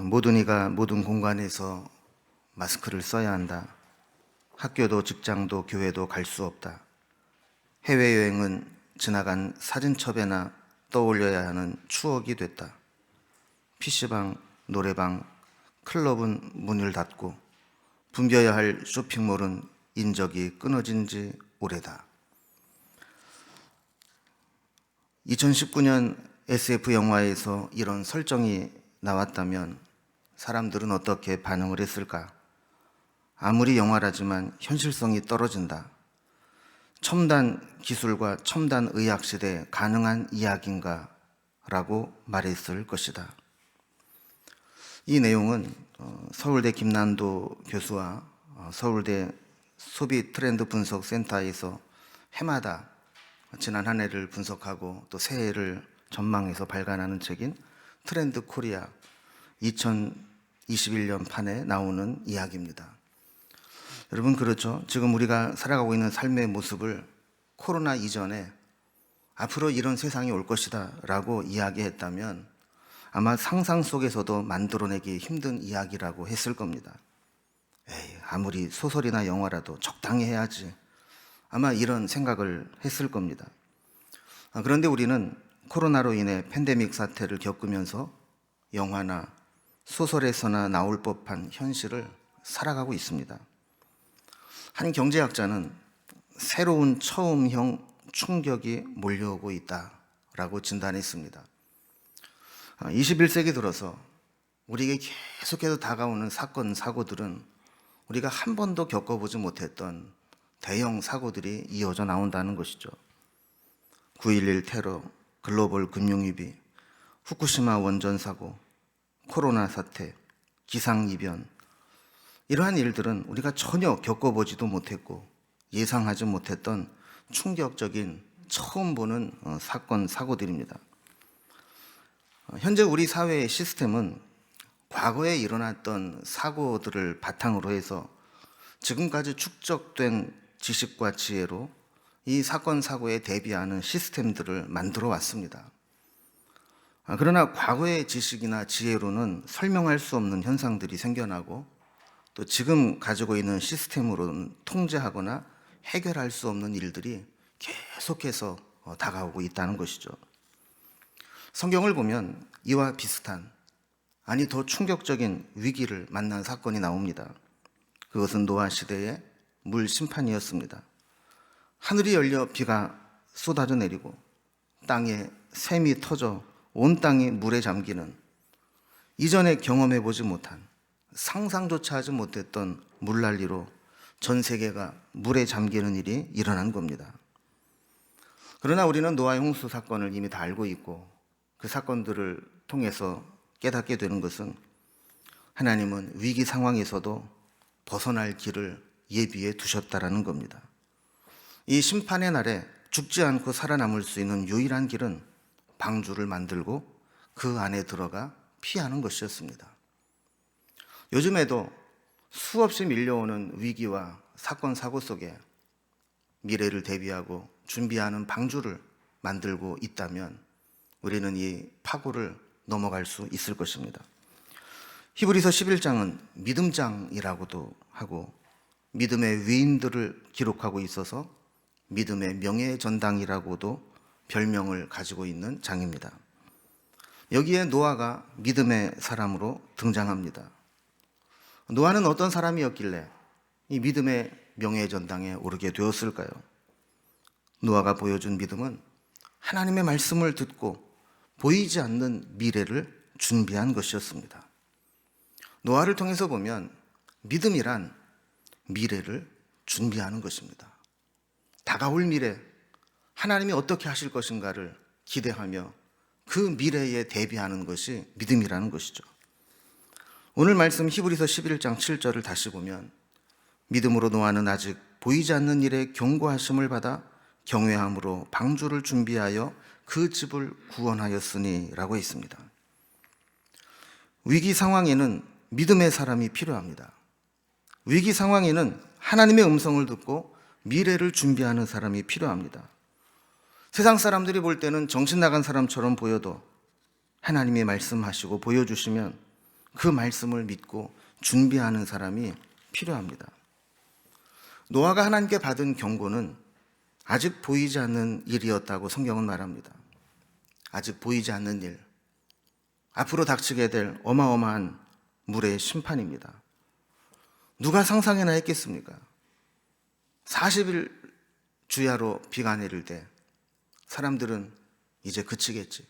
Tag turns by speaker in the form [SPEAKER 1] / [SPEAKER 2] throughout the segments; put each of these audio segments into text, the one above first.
[SPEAKER 1] 모든 이가 모든 공간에서 마스크를 써야 한다. 학교도 직장도 교회도 갈 수 없다. 해외여행은 지나간 사진첩에나 떠올려야 하는 추억이 됐다. PC방, 노래방, 클럽은 문을 닫고 붐벼야 할 쇼핑몰은 인적이 끊어진 지 오래다. 2019년 SF 영화에서 이런 설정이 나왔다면 사람들은 어떻게 반응을 했을까? 아무리 영화라지만 현실성이 떨어진다. 첨단 기술과 첨단 의학 시대에 가능한 이야기인가? 라고 말했을 것이다. 이 내용은 서울대 김난도 교수와 서울대 소비 트렌드 분석 센터에서 해마다 지난 한 해를 분석하고 또 새해를 전망해서 발간하는 책인 트렌드 코리아 2021년 판에 나오는 이야기입니다. 여러분, 그렇죠? 지금 우리가 살아가고 있는 삶의 모습을 코로나 이전에 앞으로 이런 세상이 올 것이다 라고 이야기했다면 아마 상상 속에서도 만들어내기 힘든 이야기라고 했을 겁니다. 에이, 아무리 소설이나 영화라도 적당히 해야지. 아마 이런 생각을 했을 겁니다. 그런데 우리는 코로나로 인해 팬데믹 사태를 겪으면서 영화나 소설에서나 나올 법한 현실을 살아가고 있습니다. 한 경제학자는 새로운 처음형 충격이 몰려오고 있다라고 진단했습니다. 21세기 들어서 우리에게 계속해서 다가오는 사건, 사고들은 우리가 한 번도 겪어보지 못했던 대형 사고들이 이어져 나온다는 것이죠. 9.11 테러, 글로벌 금융위기, 후쿠시마 원전 사고, 코로나 사태, 기상이변, 이러한 일들은 우리가 전혀 겪어보지도 못했고 예상하지 못했던 충격적인 처음 보는 사건, 사고들입니다. 현재 우리 사회의 시스템은 과거에 일어났던 사고들을 바탕으로 해서 지금까지 축적된 지식과 지혜로 이 사건, 사고에 대비하는 시스템들을 만들어 왔습니다. 그러나 과거의 지식이나 지혜로는 설명할 수 없는 현상들이 생겨나고 또 지금 가지고 있는 시스템으로는 통제하거나 해결할 수 없는 일들이 계속해서 다가오고 있다는 것이죠. 성경을 보면 이와 비슷한, 아니 더 충격적인 위기를 만난 사건이 나옵니다. 그것은 노아 시대의 물 심판이었습니다. 하늘이 열려 비가 쏟아져 내리고 땅에 샘이 터져 온 땅이 물에 잠기는, 이전에 경험해 보지 못한, 상상조차 하지 못했던 물난리로 전 세계가 물에 잠기는 일이 일어난 겁니다. 그러나 우리는 노아의 홍수 사건을 이미 다 알고 있고 그 사건들을 통해서 깨닫게 되는 것은 하나님은 위기 상황에서도 벗어날 길을 예비해 두셨다라는 겁니다. 이 심판의 날에 죽지 않고 살아남을 수 있는 유일한 길은 방주를 만들고 그 안에 들어가 피하는 것이었습니다. 요즘에도 수없이 밀려오는 위기와 사건, 사고 속에 미래를 대비하고 준비하는 방주를 만들고 있다면 우리는 이 파고를 넘어갈 수 있을 것입니다. 히브리서 11장은 믿음장이라고도 하고 믿음의 위인들을 기록하고 있어서 믿음의 명예의 전당이라고도 별명을 가지고 있는 장입니다. 여기에 노아가 믿음의 사람으로 등장합니다. 노아는 어떤 사람이었길래 이 믿음의 명예의 전당에 오르게 되었을까요? 노아가 보여준 믿음은 하나님의 말씀을 듣고 보이지 않는 미래를 준비한 것이었습니다. 노아를 통해서 보면 믿음이란 미래를 준비하는 것입니다. 다가올 미래, 하나님이 어떻게 하실 것인가를 기대하며 그 미래에 대비하는 것이 믿음이라는 것이죠. 오늘 말씀 히브리서 11장 7절을 다시 보면 믿음으로 노아는 아직 보이지 않는 일에 경고하심을 받아 경외함으로 방주를 준비하여 그 집을 구원하였으니 라고 있습니다. 위기 상황에는 믿음의 사람이 필요합니다. 위기 상황에는 하나님의 음성을 듣고 미래를 준비하는 사람이 필요합니다. 세상 사람들이 볼 때는 정신 나간 사람처럼 보여도 하나님이 말씀하시고 보여주시면 그 말씀을 믿고 준비하는 사람이 필요합니다. 노아가 하나님께 받은 경고는 아직 보이지 않는 일이었다고 성경은 말합니다. 아직 보이지 않는 일, 앞으로 닥치게 될 어마어마한 물의 심판입니다. 누가 상상이나 했겠습니까? 40일 주야로 비가 내릴 때 사람들은 이제 그치겠지,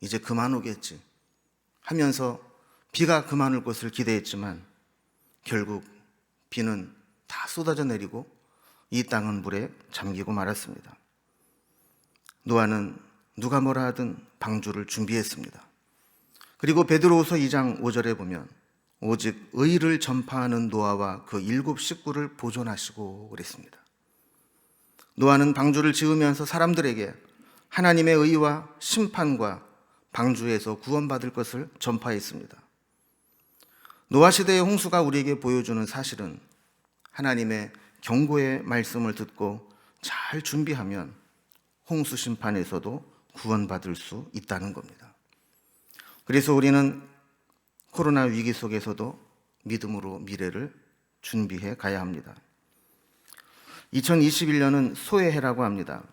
[SPEAKER 1] 이제 그만 오겠지 하면서 비가 그만 올 것을 기대했지만 결국 비는 다 쏟아져 내리고 이 땅은 물에 잠기고 말았습니다. 노아는 누가 뭐라 하든 방주를 준비했습니다. 그리고 베드로후서 2장 5절에 보면 오직 의를 전파하는 노아와 그 7 식구를 보존하시고 그랬습니다. 노아는 방주를 지으면서 사람들에게 하나님의 의와 심판과 방주에서 구원받을 것을 전파했습니다. 노아 시대의 홍수가 우리에게 보여주는 사실은 하나님의 경고의 말씀을 듣고 잘 준비하면 홍수 심판에서도 구원받을 수 있다는 겁니다. 그래서 우리는 코로나 위기 속에서도 믿음으로 미래를 준비해 가야 합니다. 2021년은 소의 해라고 합니다.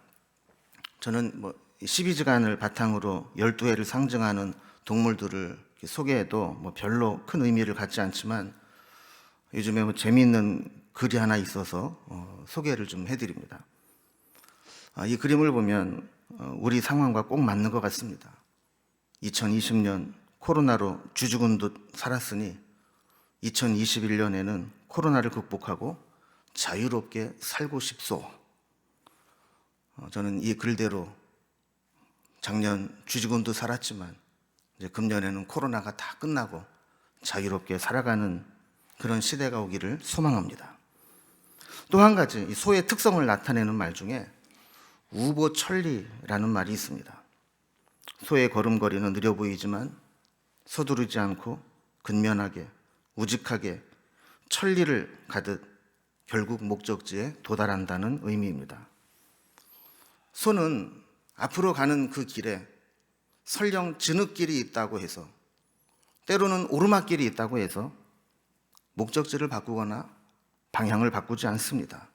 [SPEAKER 1] 저는 12지간을 바탕으로 12해를 상징하는 동물들을 소개해도 별로 큰 의미를 갖지 않지만 요즘에 재미있는 글이 하나 있어서 소개를 좀 해드립니다. 이 그림을 보면 우리 상황과 꼭 맞는 것 같습니다. 2020년 코로나로 쥐죽은 듯 살았으니 2021년에는 코로나를 극복하고 자유롭게 살고 싶소. 저는 이 글대로 작년 쥐죽은 듯 살았지만 이제 금년에는 코로나가 다 끝나고 자유롭게 살아가는 그런 시대가 오기를 소망합니다. 또 한 가지, 이 소의 특성을 나타내는 말 중에 우보천리라는 말이 있습니다. 소의 걸음걸이는 느려 보이지만 서두르지 않고 근면하게, 우직하게 천리를 가듯 결국 목적지에 도달한다는 의미입니다. 소는 앞으로 가는 그 길에 설령 진흙길이 있다고 해서, 때로는 오르막길이 있다고 해서 목적지를 바꾸거나 방향을 바꾸지 않습니다.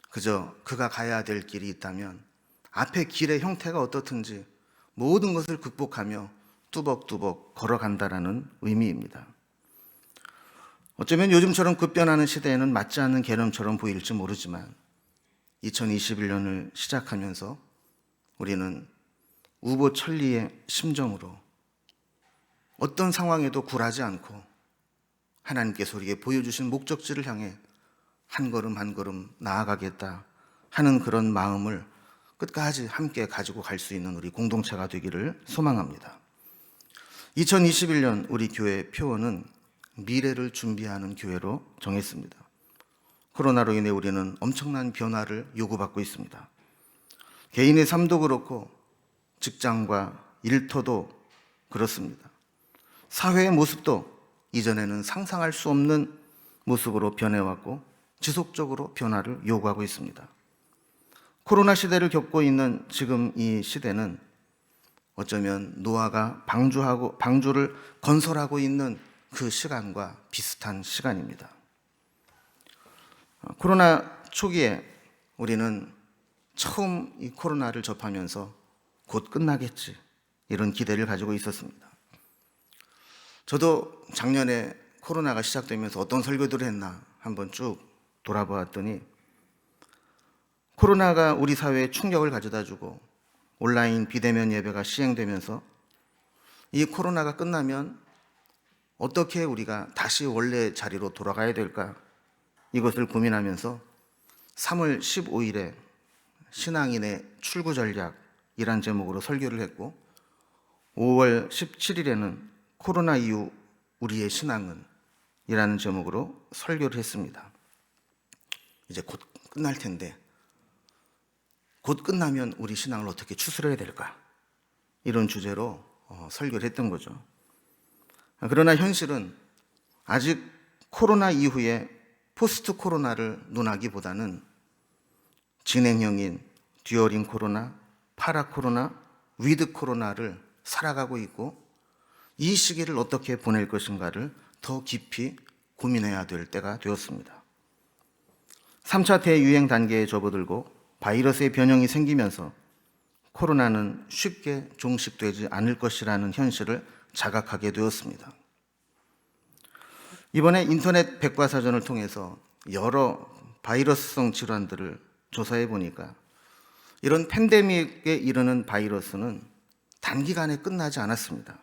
[SPEAKER 1] 그저 그가 가야 될 길이 있다면 앞에 길의 형태가 어떻든지 모든 것을 극복하며 뚜벅뚜벅 걸어간다라는 의미입니다. 어쩌면 요즘처럼 급변하는 시대에는 맞지 않는 개념처럼 보일지 모르지만 2021년을 시작하면서 우리는 우보천리의 심정으로 어떤 상황에도 굴하지 않고 하나님께서 우리에게 보여주신 목적지를 향해 한 걸음 한 걸음 나아가겠다 하는 그런 마음을 끝까지 함께 가지고 갈 수 있는 우리 공동체가 되기를 소망합니다. 2021년 우리 교회 표어는 미래를 준비하는 교회로 정했습니다. 코로나로 인해 우리는 엄청난 변화를 요구받고 있습니다. 개인의 삶도 그렇고 직장과 일터도 그렇습니다. 사회의 모습도 이전에는 상상할 수 없는 모습으로 변해왔고 지속적으로 변화를 요구하고 있습니다. 코로나 시대를 겪고 있는 지금 이 시대는 어쩌면 노아가 방주를 건설하고 있는 그 시간과 비슷한 시간입니다. 코로나 초기에 우리는 처음 이 코로나를 접하면서 곧 끝나겠지 이런 기대를 가지고 있었습니다. 저도 작년에 코로나가 시작되면서 어떤 설교들을 했나 한번 쭉 돌아보았더니 코로나가 우리 사회에 충격을 가져다주고 온라인 비대면 예배가 시행되면서 이 코로나가 끝나면 어떻게 우리가 다시 원래 자리로 돌아가야 될까 이것을 고민하면서 3월 15일에 신앙인의 출구 전략이란 제목으로 설교를 했고 5월 17일에는 코로나 이후 우리의 신앙은 이라는 제목으로 설교를 했습니다. 이제 곧 끝날 텐데 곧 끝나면 우리 신앙을 어떻게 추스려야 될까 이런 주제로 설교를 했던 거죠. 그러나 현실은 아직 코로나 이후에 포스트 코로나를 논하기보다는 진행형인 듀어링 코로나, 파라 코로나, 위드 코로나를 살아가고 있고 이 시기를 어떻게 보낼 것인가를 더 깊이 고민해야 될 때가 되었습니다. 3차 대유행 단계에 접어들고 바이러스의 변형이 생기면서 코로나는 쉽게 종식되지 않을 것이라는 현실을 자각하게 되었습니다. 이번에 인터넷 백과사전을 통해서 여러 바이러스성 질환들을 조사해 보니까 이런 팬데믹에 이르는 바이러스는 단기간에 끝나지 않았습니다.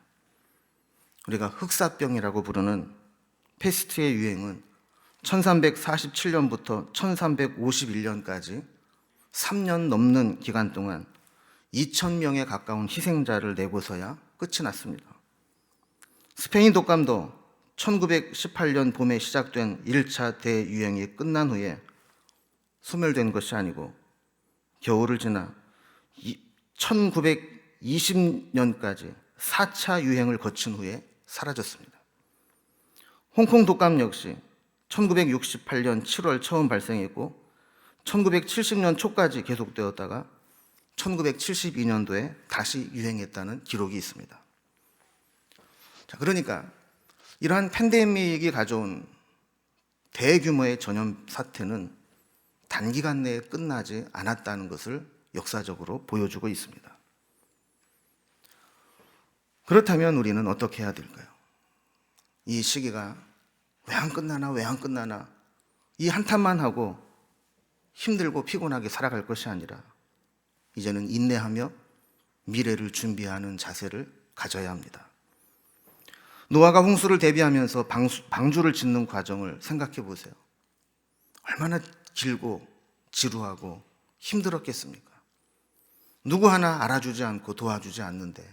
[SPEAKER 1] 우리가 흑사병이라고 부르는 패스트의 유행은 1347년부터 1351년까지 3년 넘는 기간 동안 2,000명에 가까운 희생자를 내고서야 끝이 났습니다. 스페인 독감도 1918년 봄에 시작된 1차 대유행이 끝난 후에 소멸된 것이 아니고 겨울을 지나 1920년까지 4차 유행을 거친 후에 사라졌습니다. 홍콩 독감 역시 1968년 7월 처음 발생했고 1970년 초까지 계속되었다가 1972년도에 다시 유행했다는 기록이 있습니다. 자, 그러니까 이러한 팬데믹이 가져온 대규모의 전염 사태는 단기간 내에 끝나지 않았다는 것을 역사적으로 보여주고 있습니다. 그렇다면 우리는 어떻게 해야 될까요? 이 시기가 왜 안 끝나나 이 한탄만 하고 힘들고 피곤하게 살아갈 것이 아니라 이제는 인내하며 미래를 준비하는 자세를 가져야 합니다. 노아가 홍수를 대비하면서 방주를 짓는 과정을 생각해 보세요. 얼마나 길고 지루하고 힘들었겠습니까? 누구 하나 알아주지 않고 도와주지 않는데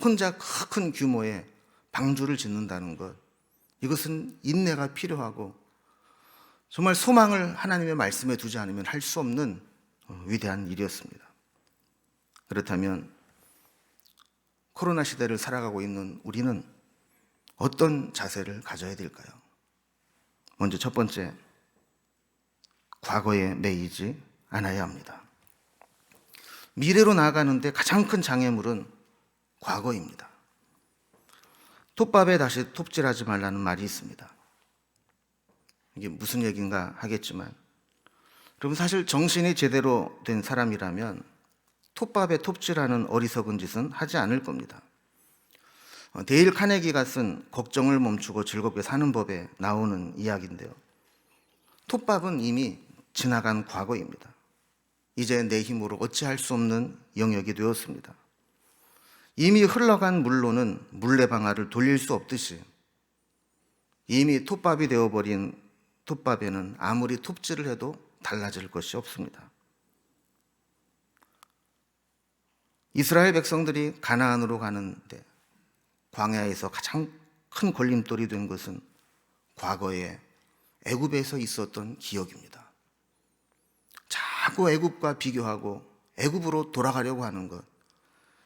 [SPEAKER 1] 혼자 큰 규모의 방주를 짓는다는 것, 이것은 인내가 필요하고 정말 소망을 하나님의 말씀에 두지 않으면 할 수 없는 위대한 일이었습니다. 그렇다면 코로나 시대를 살아가고 있는 우리는 어떤 자세를 가져야 될까요? 먼저 첫 번째, 과거에 매이지 않아야 합니다. 미래로 나아가는데 가장 큰 장애물은 과거입니다. 톱밥에 다시 톱질하지 말라는 말이 있습니다. 이게 무슨 얘기인가 하겠지만, 여러분 사실 정신이 제대로 된 사람이라면 톱밥에 톱질하는 어리석은 짓은 하지 않을 겁니다. 데일 카네기가 쓴 걱정을 멈추고 즐겁게 사는 법에 나오는 이야기인데요. 톱밥은 이미 지나간 과거입니다. 이제 내 힘으로 어찌할 수 없는 영역이 되었습니다. 이미 흘러간 물로는 물레방아를 돌릴 수 없듯이 이미 톱밥이 되어버린 톱밥에는 아무리 톱질을 해도 달라질 것이 없습니다. 이스라엘 백성들이 가나안으로 가는데 광야에서 가장 큰 걸림돌이 된 것은 과거에 애굽에서 있었던 기억입니다. 자꾸 애굽과 비교하고 애굽으로 돌아가려고 하는 것,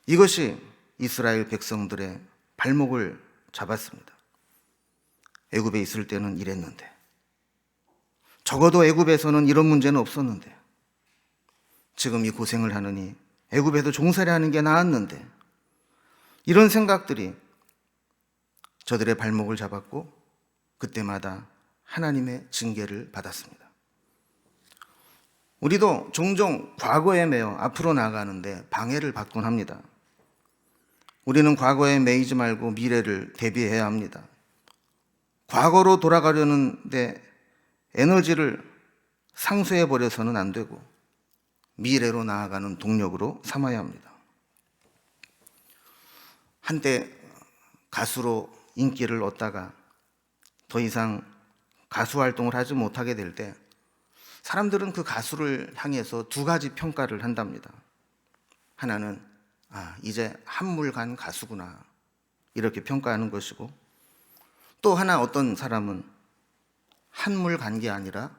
[SPEAKER 1] 이것이 이스라엘 백성들의 발목을 잡았습니다. 애굽에 있을 때는 이랬는데, 적어도 애굽에서는 이런 문제는 없었는데, 지금 이 고생을 하느니 애굽에도 종살이 하는 게 나았는데, 이런 생각들이 저들의 발목을 잡았고 그때마다 하나님의 징계를 받았습니다. 우리도 종종 과거에 매여 앞으로 나아가는데 방해를 받곤 합니다. 우리는 과거에 매이지 말고 미래를 대비해야 합니다. 과거로 돌아가려는데 에너지를 상쇄해버려서는 안 되고 미래로 나아가는 동력으로 삼아야 합니다. 한때 가수로 인기를 얻다가 더 이상 가수 활동을 하지 못하게 될 때 사람들은 그 가수를 향해서 두 가지 평가를 한답니다. 하나는 이제 한물 간 가수구나, 이렇게 평가하는 것이고, 또 하나 어떤 사람은 한물 간 게 아니라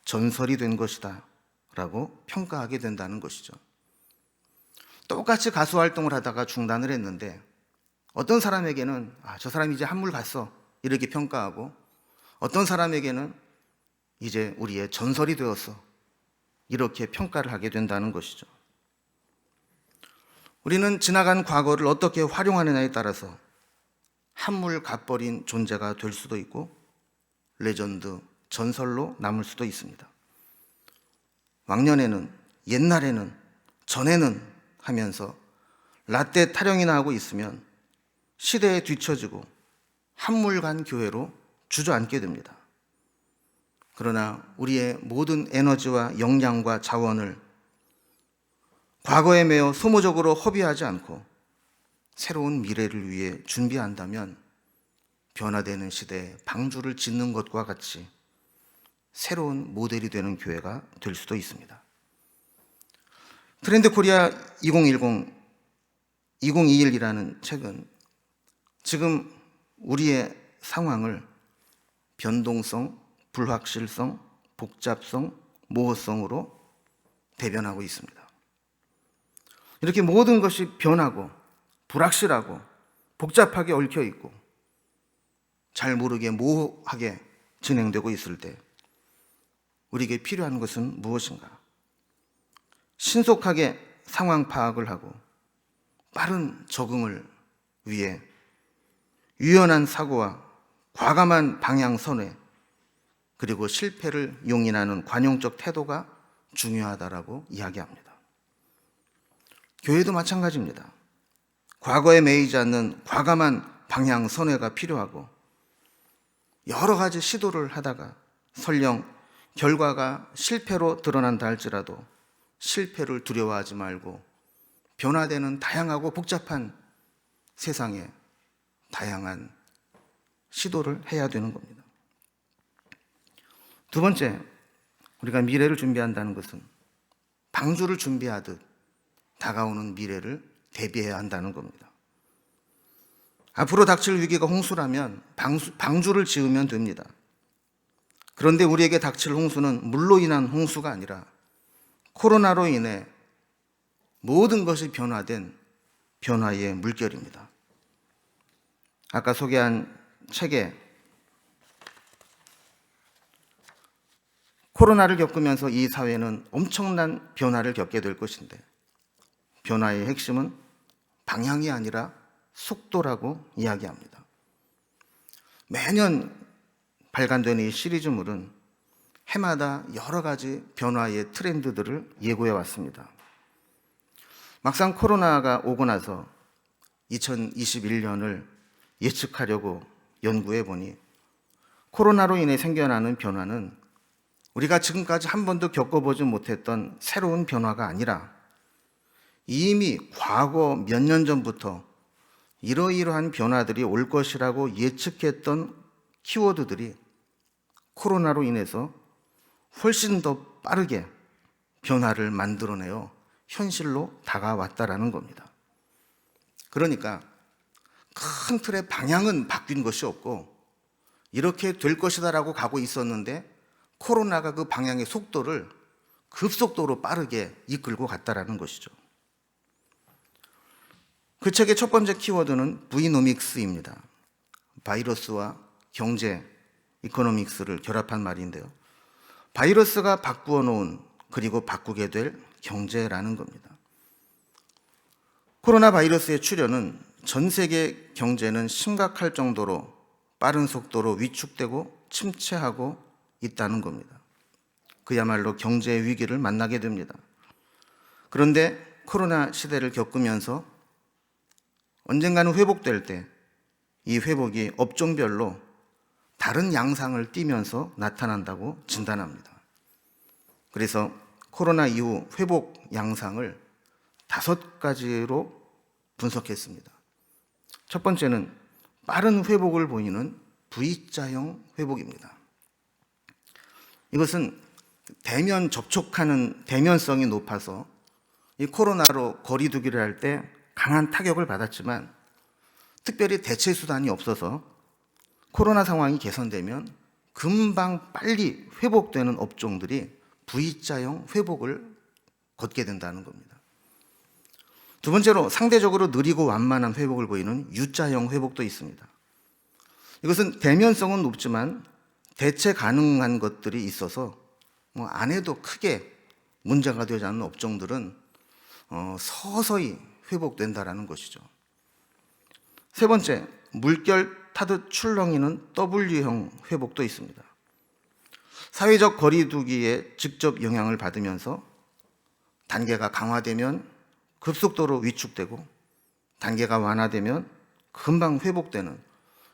[SPEAKER 1] 전설이 된 것이다 라고 평가하게 된다는 것이죠. 똑같이 가수 활동을 하다가 중단을 했는데 어떤 사람에게는 저 사람이 이제 한물 갔어 이렇게 평가하고, 어떤 사람에게는 이제 우리의 전설이 되었어 이렇게 평가를 하게 된다는 것이죠. 우리는 지나간 과거를 어떻게 활용하느냐에 따라서 한물 갓버린 존재가 될 수도 있고 레전드, 전설로 남을 수도 있습니다. 왕년에는, 옛날에는, 전에는 하면서 라떼 타령이나 하고 있으면 시대에 뒤처지고 한물간 교회로 주저앉게 됩니다. 그러나 우리의 모든 에너지와 역량과 자원을 과거에 매여 소모적으로 허비하지 않고 새로운 미래를 위해 준비한다면 변화되는 시대에 방주를 짓는 것과 같이 새로운 모델이 되는 교회가 될 수도 있습니다. 트렌드 코리아 2021이라는 책은 지금 우리의 상황을 변동성, 불확실성, 복잡성, 모호성으로 대변하고 있습니다. 이렇게 모든 것이 변하고 불확실하고 복잡하게 얽혀 있고 잘 모르게 모호하게 진행되고 있을 때 우리에게 필요한 것은 무엇인가? 신속하게 상황 파악을 하고 빠른 적응을 위해 유연한 사고와 과감한 방향 선회 그리고 실패를 용인하는 관용적 태도가 중요하다라고 이야기합니다. 교회도 마찬가지입니다. 과거에 매이지 않는 과감한 방향 선회가 필요하고 여러 가지 시도를 하다가 설령 결과가 실패로 드러난다 할지라도 실패를 두려워하지 말고 변화되는 다양하고 복잡한 세상에 다양한 시도를 해야 되는 겁니다. 두 번째, 우리가 미래를 준비한다는 것은 방주를 준비하듯 다가오는 미래를 대비해야 한다는 겁니다. 앞으로 닥칠 위기가 홍수라면 방주를 지으면 됩니다. 그런데 우리에게 닥칠 홍수는 물로 인한 홍수가 아니라 코로나로 인해 모든 것이 변화된 변화의 물결입니다. 아까 소개한 책에 코로나를 겪으면서 이 사회는 엄청난 변화를 겪게 될 것인데 변화의 핵심은 방향이 아니라 속도라고 이야기합니다. 매년 발간되는 이 시리즈물은 해마다 여러 가지 변화의 트렌드들을 예고해 왔습니다. 막상 코로나가 오고 나서 2021년을 예측하려고 연구해 보니 코로나로 인해 생겨나는 변화는 우리가 지금까지 한 번도 겪어보지 못했던 새로운 변화가 아니라 이미 과거 몇 년 전부터 이러이러한 변화들이 올 것이라고 예측했던 키워드들이 코로나로 인해서 훨씬 더 빠르게 변화를 만들어내어 현실로 다가왔다라는 겁니다. 그러니까 큰 틀의 방향은 바뀐 것이 없고 이렇게 될 것이다라고 가고 있었는데 코로나가 그 방향의 속도를 급속도로 빠르게 이끌고 갔다라는 것이죠. 그 책의 첫 번째 키워드는 Vnomics입니다. 바이러스와 경제, 이코노믹스를 결합한 말인데요. 바이러스가 바꾸어 놓은 그리고 바꾸게 될 경제라는 겁니다. 코로나 바이러스의 출현은 전 세계 경제는 심각할 정도로 빠른 속도로 위축되고 침체하고 있다는 겁니다. 그야말로 경제 위기를 만나게 됩니다. 그런데 코로나 시대를 겪으면서 언젠가는 회복될 때 이 회복이 업종별로 다른 양상을 띠면서 나타난다고 진단합니다. 그래서 코로나 이후 회복 양상을 5가지로 분석했습니다. 첫 번째는 빠른 회복을 보이는 V자형 회복입니다. 이것은 대면 접촉하는 대면성이 높아서 이 코로나로 거리 두기를 할 때 강한 타격을 받았지만 특별히 대체 수단이 없어서 코로나 상황이 개선되면 금방 빨리 회복되는 업종들이 V자형 회복을 걷게 된다는 겁니다. 두 번째로 상대적으로 느리고 완만한 회복을 보이는 U자형 회복도 있습니다. 이것은 대면성은 높지만 대체 가능한 것들이 있어서 안 해도 크게 문제가 되지 않는 업종들은 서서히 회복된다라는 것이죠. 세 번째, 물결 타듯 출렁이는 W형 회복도 있습니다. 사회적 거리두기에 직접 영향을 받으면서 단계가 강화되면 급속도로 위축되고 단계가 완화되면 금방 회복되는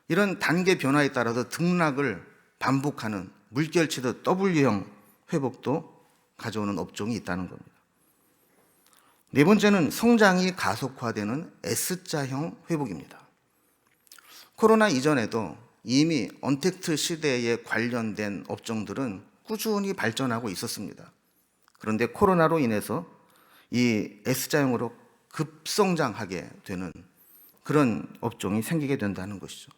[SPEAKER 1] 이런 단계 변화에 따라서 등락을 반복하는 물결치듯 W형 회복도 가져오는 업종이 있다는 겁니다. 네 번째는 성장이 가속화되는 S자형 회복입니다. 코로나 이전에도 이미 언택트 시대에 관련된 업종들은 꾸준히 발전하고 있었습니다. 그런데 코로나로 인해서 이 S자형으로 급성장하게 되는 그런 업종이 생기게 된다는 것이죠.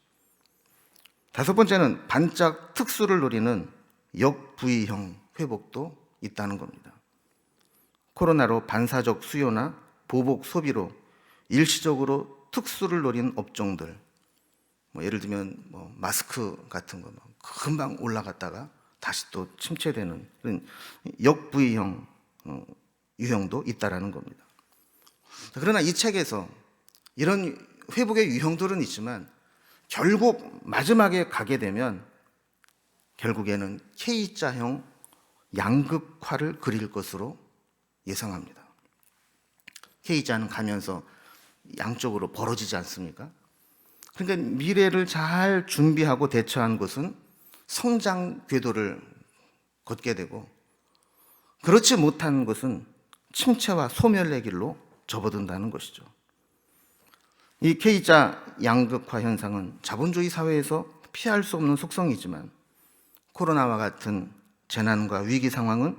[SPEAKER 1] 다섯 번째는 반짝 특수를 노리는 역V형 회복도 있다는 겁니다. 코로나로 반사적 수요나 보복 소비로 일시적으로 특수를 노린 업종들, 예를 들면 마스크 같은 거 금방 올라갔다가 다시 또 침체되는 그런 역V형 유형도 있다라는 겁니다. 그러나 이 책에서 이런 회복의 유형들은 있지만 결국 마지막에 가게 되면 결국에는 K자형 양극화를 그릴 것으로 예상합니다. K자는 가면서 양쪽으로 벌어지지 않습니까? 그러니까 미래를 잘 준비하고 대처한 것은 성장 궤도를 걷게 되고 그렇지 못한 것은 침체와 소멸의 길로 접어든다는 것이죠. 이 K자 양극화 현상은 자본주의 사회에서 피할 수 없는 속성이지만 코로나와 같은 재난과 위기 상황은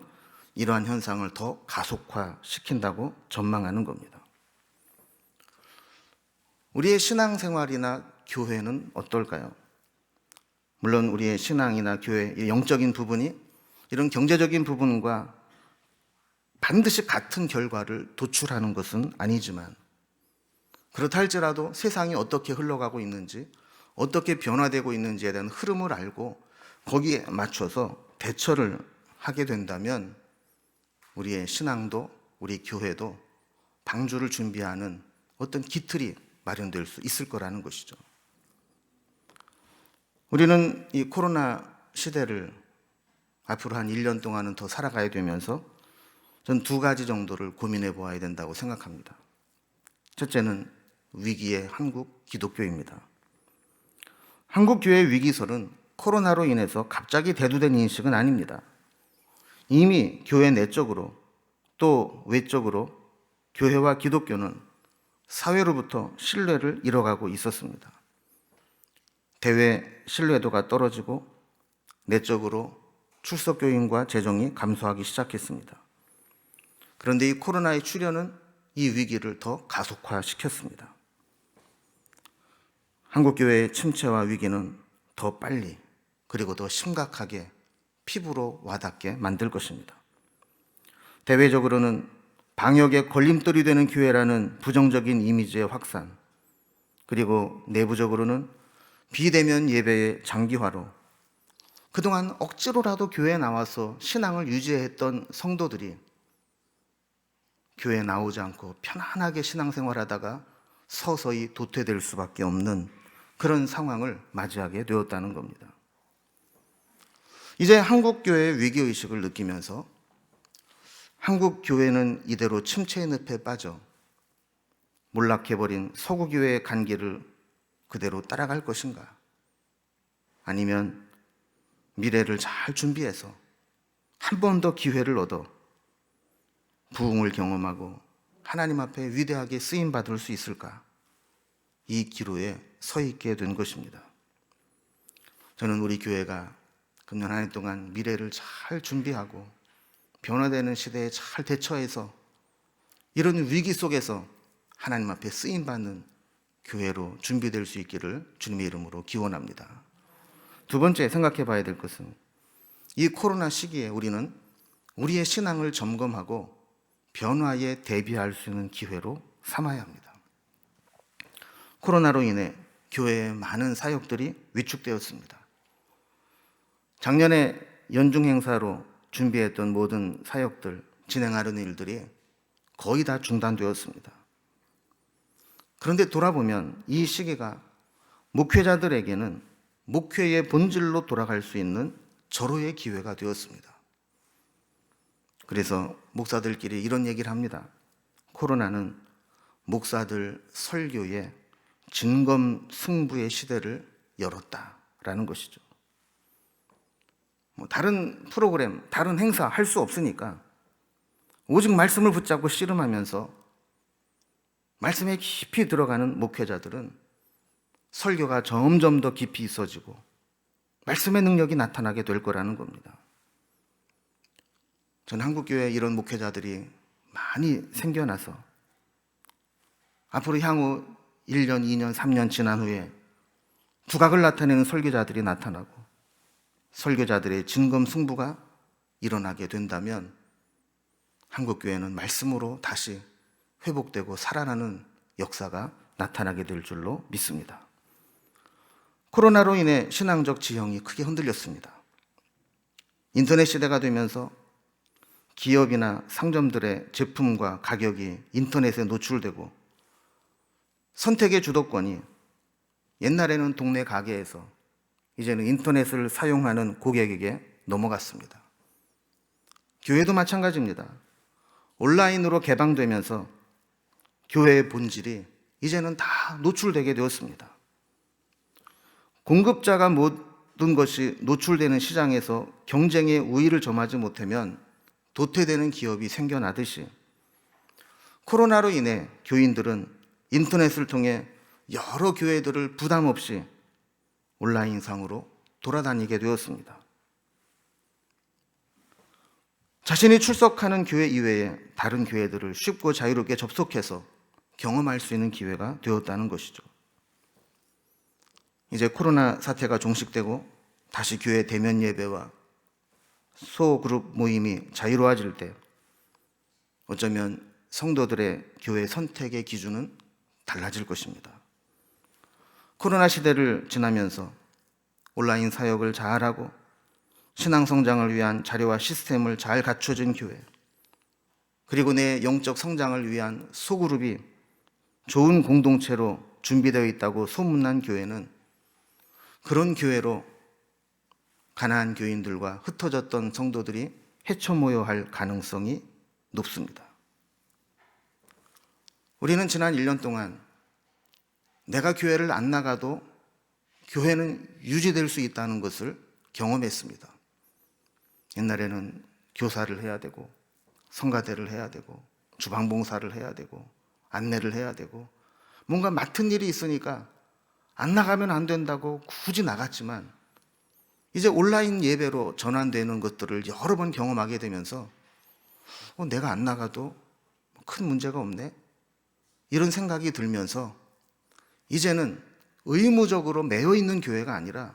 [SPEAKER 1] 이러한 현상을 더 가속화시킨다고 전망하는 겁니다. 우리의 신앙생활이나 교회는 어떨까요? 물론 우리의 신앙이나 교회, 영적인 부분이 이런 경제적인 부분과 반드시 같은 결과를 도출하는 것은 아니지만 그렇다 할지라도 세상이 어떻게 흘러가고 있는지, 어떻게 변화되고 있는지에 대한 흐름을 알고 거기에 맞춰서 대처를 하게 된다면 우리의 신앙도 우리 교회도 방주를 준비하는 어떤 기틀이 마련될 수 있을 거라는 것이죠. 우리는 이 코로나 시대를 앞으로 한 1년 동안은 더 살아가야 되면서 전 두 가지 정도를 고민해 보아야 된다고 생각합니다. 첫째는 위기의 한국 기독교입니다. 한국 교회의 위기설은 코로나로 인해서 갑자기 대두된 인식은 아닙니다. 이미 교회 내적으로 또 외적으로 교회와 기독교는 사회로부터 신뢰를 잃어가고 있었습니다. 대외 신뢰도가 떨어지고 내적으로 출석 교인과 재정이 감소하기 시작했습니다. 그런데 이 코로나의 출현은 이 위기를 더 가속화시켰습니다. 한국교회의 침체와 위기는 더 빨리 그리고 더 심각하게 피부로 와닿게 만들 것입니다. 대외적으로는 방역에 걸림돌이 되는 교회라는 부정적인 이미지의 확산, 그리고 내부적으로는 비대면 예배의 장기화로 그동안 억지로라도 교회에 나와서 신앙을 유지했던 성도들이 교회에 나오지 않고 편안하게 신앙생활하다가 서서히 도태될 수밖에 없는 그런 상황을 맞이하게 되었다는 겁니다. 이제 한국교회의 위기의식을 느끼면서 한국교회는 이대로 침체의 늪에 빠져 몰락해버린 서구교회의 간기를 그대로 따라갈 것인가? 아니면 미래를 잘 준비해서 한 번 더 기회를 얻어 부흥을 경험하고 하나님 앞에 위대하게 쓰임받을 수 있을까? 이 기로에 서 있게 된 것입니다. 저는 우리 교회가 금년 한 해 동안 미래를 잘 준비하고 변화되는 시대에 잘 대처해서 이런 위기 속에서 하나님 앞에 쓰임받는 교회로 준비될 수 있기를 주님의 이름으로 기원합니다. 두 번째 생각해 봐야 될 것은 이 코로나 시기에 우리는 우리의 신앙을 점검하고 변화에 대비할 수 있는 기회로 삼아야 합니다. 코로나로 인해 교회의 많은 사역들이 위축되었습니다. 작년에 연중 행사로 준비했던 모든 사역들, 진행하는 일들이 거의 다 중단되었습니다. 그런데 돌아보면 이 시기가 목회자들에게는 목회의 본질로 돌아갈 수 있는 절호의 기회가 되었습니다. 그래서 목사들끼리 이런 얘기를 합니다. 코로나는 목사들 설교에 진검승부의 시대를 열었다라는 것이죠. 다른 프로그램, 다른 행사 할 수 없으니까 오직 말씀을 붙잡고 씨름하면서 말씀에 깊이 들어가는 목회자들은 설교가 점점 더 깊이 있어지고 말씀의 능력이 나타나게 될 거라는 겁니다. 저는 한국교회에 이런 목회자들이 많이 생겨나서 앞으로 향후 1년, 2년, 3년 지난 후에 두각을 나타내는 설교자들이 나타나고 설교자들의 진검승부가 일어나게 된다면 한국교회는 말씀으로 다시 회복되고 살아나는 역사가 나타나게 될 줄로 믿습니다. 코로나로 인해 신앙적 지형이 크게 흔들렸습니다. 인터넷 시대가 되면서 기업이나 상점들의 제품과 가격이 인터넷에 노출되고 선택의 주도권이 옛날에는 동네 가게에서 이제는 인터넷을 사용하는 고객에게 넘어갔습니다. 교회도 마찬가지입니다. 온라인으로 개방되면서 교회의 본질이 이제는 다 노출되게 되었습니다. 공급자가 모든 것이 노출되는 시장에서 경쟁의 우위를 점하지 못하면 도태되는 기업이 생겨나듯이 코로나로 인해 교인들은 인터넷을 통해 여러 교회들을 부담 없이 온라인상으로 돌아다니게 되었습니다. 자신이 출석하는 교회 이외에 다른 교회들을 쉽고 자유롭게 접속해서 경험할 수 있는 기회가 되었다는 것이죠. 이제 코로나 사태가 종식되고 다시 교회 대면 예배와 소그룹 모임이 자유로워질 때 어쩌면 성도들의 교회 선택의 기준은 달라질 것입니다. 코로나 시대를 지나면서 온라인 사역을 잘하고 신앙 성장을 위한 자료와 시스템을 잘 갖춰진 교회, 그리고 내 영적 성장을 위한 소그룹이 좋은 공동체로 준비되어 있다고 소문난 교회는 그런 교회로 가난한 교인들과 흩어졌던 성도들이 헤쳐 모여 할 가능성이 높습니다. 우리는 지난 1년 동안 내가 교회를 안 나가도 교회는 유지될 수 있다는 것을 경험했습니다. 옛날에는 교사를 해야 되고 성가대를 해야 되고 주방봉사를 해야 되고 안내를 해야 되고 뭔가 맡은 일이 있으니까 안 나가면 안 된다고 굳이 나갔지만 이제 온라인 예배로 전환되는 것들을 여러 번 경험하게 되면서 내가 안 나가도 큰 문제가 없네, 이런 생각이 들면서 이제는 의무적으로 매여 있는 교회가 아니라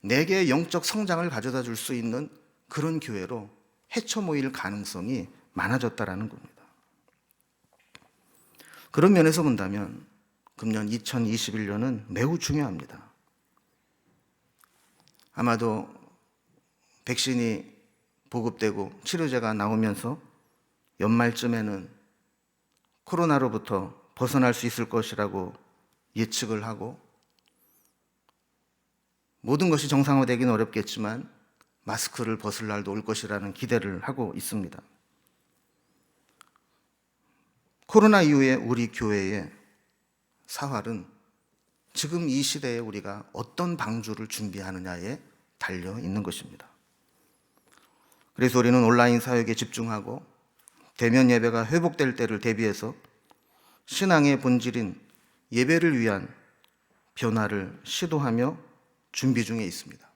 [SPEAKER 1] 내게 영적 성장을 가져다 줄 수 있는 그런 교회로 헤쳐 모일 가능성이 많아졌다라는 겁니다. 그런 면에서 본다면 금년 2021년은 매우 중요합니다. 아마도 백신이 보급되고 치료제가 나오면서 연말쯤에는 코로나로부터 벗어날 수 있을 것이라고 예측을 하고 모든 것이 정상화되기는 어렵겠지만 마스크를 벗을 날도 올 것이라는 기대를 하고 있습니다. 코로나 이후에 우리 교회의 사활은 지금 이 시대에 우리가 어떤 방주를 준비하느냐에 달려 있는 것입니다. 그래서 우리는 온라인 사역에 집중하고 대면 예배가 회복될 때를 대비해서 신앙의 본질인 예배를 위한 변화를 시도하며 준비 중에 있습니다.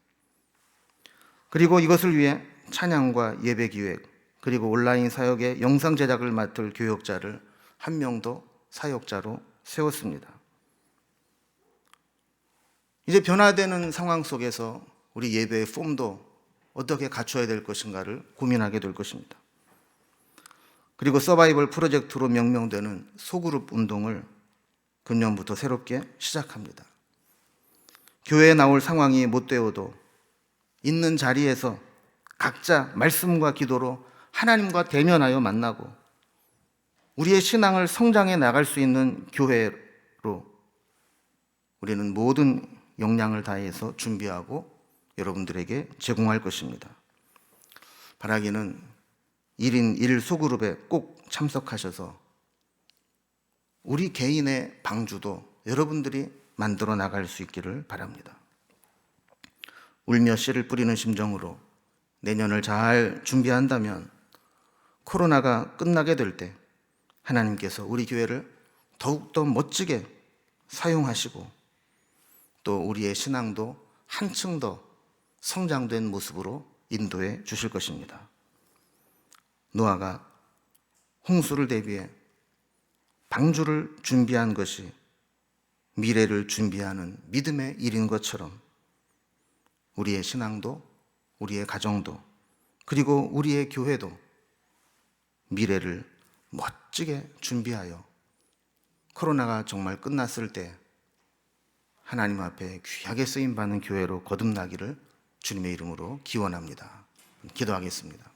[SPEAKER 1] 그리고 이것을 위해 찬양과 예배 기획, 그리고 온라인 사역의 영상 제작을 맡을 교역자를 한 명 더 사역자로 세웠습니다. 이제 변화되는 상황 속에서 우리 예배의 폼도 어떻게 갖춰야 될 것인가를 고민하게 될 것입니다. 그리고 서바이벌 프로젝트로 명명되는 소그룹 운동을 금년부터 새롭게 시작합니다. 교회에 나올 상황이 못 되어도 있는 자리에서 각자 말씀과 기도로 하나님과 대면하여 만나고 우리의 신앙을 성장해 나갈 수 있는 교회로 우리는 모든 역량을 다해서 준비하고 여러분들에게 제공할 것입니다. 바라기는 1인 1 소그룹에 꼭 참석하셔서 우리 개인의 방주도 여러분들이 만들어 나갈 수 있기를 바랍니다. 울며 씨를 뿌리는 심정으로 내년을 잘 준비한다면 코로나가 끝나게 될 때 하나님께서 우리 교회를 더욱더 멋지게 사용하시고 또 우리의 신앙도 한층 더 성장된 모습으로 인도해 주실 것입니다. 노아가 홍수를 대비해 방주를 준비한 것이 미래를 준비하는 믿음의 일인 것처럼 우리의 신앙도 우리의 가정도 그리고 우리의 교회도 미래를 멋지게 준비하여 코로나가 정말 끝났을 때 하나님 앞에 귀하게 쓰임받는 교회로 거듭나기를 주님의 이름으로 기원합니다. 기도하겠습니다.